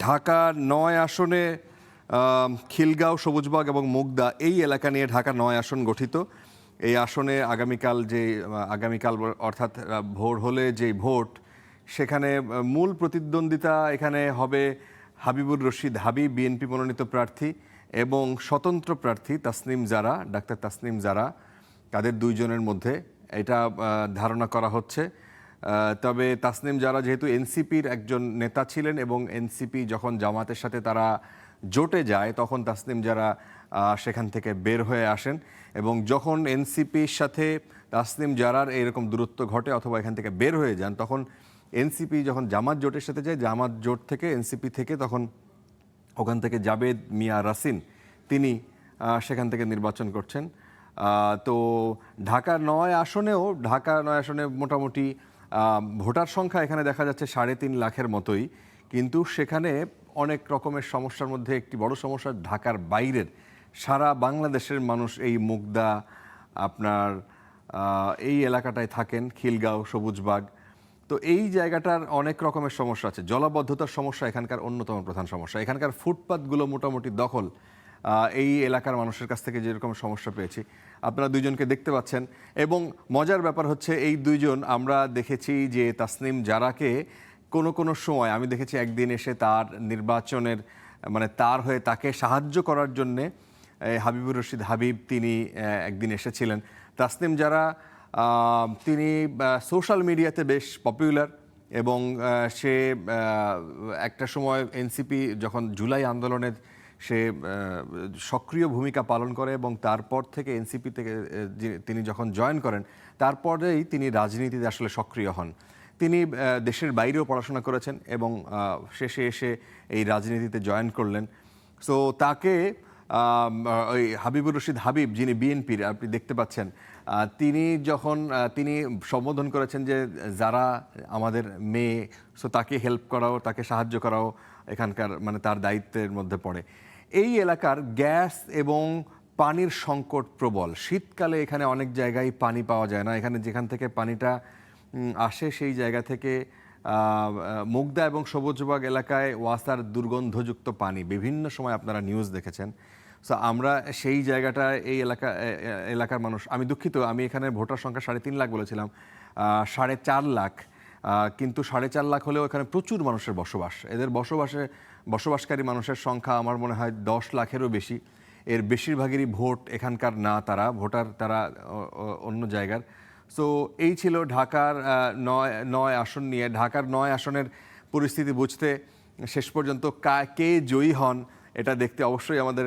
ঢাকা ৯ আসনে খিলগাঁও, সবুজবাগ এবং মুগদা এই এলাকা নিয়ে ঢাকা ৯ আসন গঠিত। এই আসনে আগামীকাল অর্থাৎ ভোর হলে যেই ভোট, সেখানে মূল প্রতিদ্বন্দ্বিতা এখানে হবে হাবিবুর রশিদ হাবিব বিএনপি মনোনীত প্রার্থী এবং স্বতন্ত্র প্রার্থী ডাক্তার তাসনিম জারা, তাদের দুইজনের মধ্যে এটা ধারণা করা হচ্ছে। তবে তাসনিম জারা যেহেতু এনসিপির একজন নেতা ছিলেন এবং এনসিপি যখন জামাতের সাথে তারা জোটে যায় তখন তাসনিম জারা সেখান থেকে বের হয়ে আসেন এবং যখন এনসিপির সাথে তাসনিম জারার এরকম দূরত্ব ঘটে অথবা এখান থেকে বের হয়ে যান, তখন এনসিপি যখন জামাত জোটের সাথে যায়, জামাত জোট থেকে এনসিপি থেকে তখন ওখান থেকে জাবেদ মিয়া রাসিন তিনি সেখান থেকে নির্বাচন করছেন। তো ঢাকা ৯ আসনে মোটামুটি ভোটার সংখ্যা এখানে দেখা যাচ্ছে ৩.৫ লাখের মতোই, কিন্তু সেখানে অনেক রকমের সমস্যার মধ্যে একটি বড় সমস্যা ঢাকার বাইরের সারা বাংলাদেশের মানুষ এই মুগদা আপনার এই এলাকাটায় থাকেন, খিলগাঁও, সবুজবাগ। তো এই জায়গাটার অনেক রকমের সমস্যা আছে। জলাবদ্ধতার সমস্যা এখানকার অন্যতম প্রধান সমস্যা। এখানকার ফুটপাতগুলো মোটামুটি দখল। এই এলাকার মানুষের কাছ থেকে যেরকম সমস্যা পেয়েছি, আপনারা দুইজনকে দেখতে পাচ্ছেন। এবং মজার ব্যাপার হচ্ছে এই দুইজন, আমরা দেখেছি যে তাসনিম জারাকে কোনো সময় আমি দেখেছি একদিন এসে তার নির্বাচনের তার হয়ে তাকে সাহায্য করার জন্যে হাবিবুর রশিদ হাবিব তিনি একদিন এসেছিলেন। তাসনিম জারা তিনি সোশ্যাল মিডিয়াতে বেশ পপুলার এবং সে একটা সময় এনসিপি যখন জুলাই আন্দোলনের সে সক্রিয় ভূমিকা পালন করে এবং তারপর থেকে এনসিপি থেকে তিনি যখন জয়েন করেন তারপরেই তিনি রাজনীতিতে আসলে সক্রিয় হন। তিনি দেশের বাইরেও পড়াশোনা করেছেন এবং শেষে এসে এই রাজনীতিতে জয়েন করলেন। সো তাকে ওই হাবিবুর রশিদ হাবিব, যিনি বিএনপির, আপনি দেখতে পাচ্ছেন, তিনি সম্বোধন করেছেন যে যারা আমাদের মেয়ে, সো তাকে হেল্প করাও, তাকে সাহায্য করাও এখানকার তার দায়িত্বের মধ্যে পড়ে। এই এলাকার গ্যাস এবং পানির সংকট প্রবল। শীতকালে এখানে অনেক জায়গায় পানি পাওয়া যায় না। এখানে যেখান থেকে পানিটা আসে সেই জায়গা থেকে মুগদা এবং সবুজবাগ এলাকায় ওয়াসার দুর্গন্ধযুক্ত পানি, বিভিন্ন সময় আপনারা নিউজ দেখেছেন। সো আমরা সেই জায়গাটায় এই এলাকার মানুষ, আমি দুঃখিত, আমি এখানে ভোটার সংখ্যা ৩.৫ লাখ বলেছিলাম, ৪.৫ লাখ, কিন্তু ৪.৫ লাখ হলেও এখানে প্রচুর মানুষের বসবাস। এদের বসবাসকারী মানুষের সংখ্যা আমার মনে হয় ১০ লাখেরও বেশি। এর বেশিরভাগেরই ভোট এখানকার না, তারা অন্য জায়গার। সো এই ছিল ঢাকার ৯ আসন নিয়ে। ঢাকার ৯ আসনের পরিস্থিতি বুঝতে শেষ পর্যন্ত কে জয়ী হন এটা দেখতে অবশ্যই আমাদের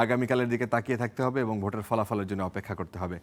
আগামীকালের দিকে তাকিয়ে থাকতে হবে এবং ভোটের ফলাফলের জন্য অপেক্ষা করতে হবে।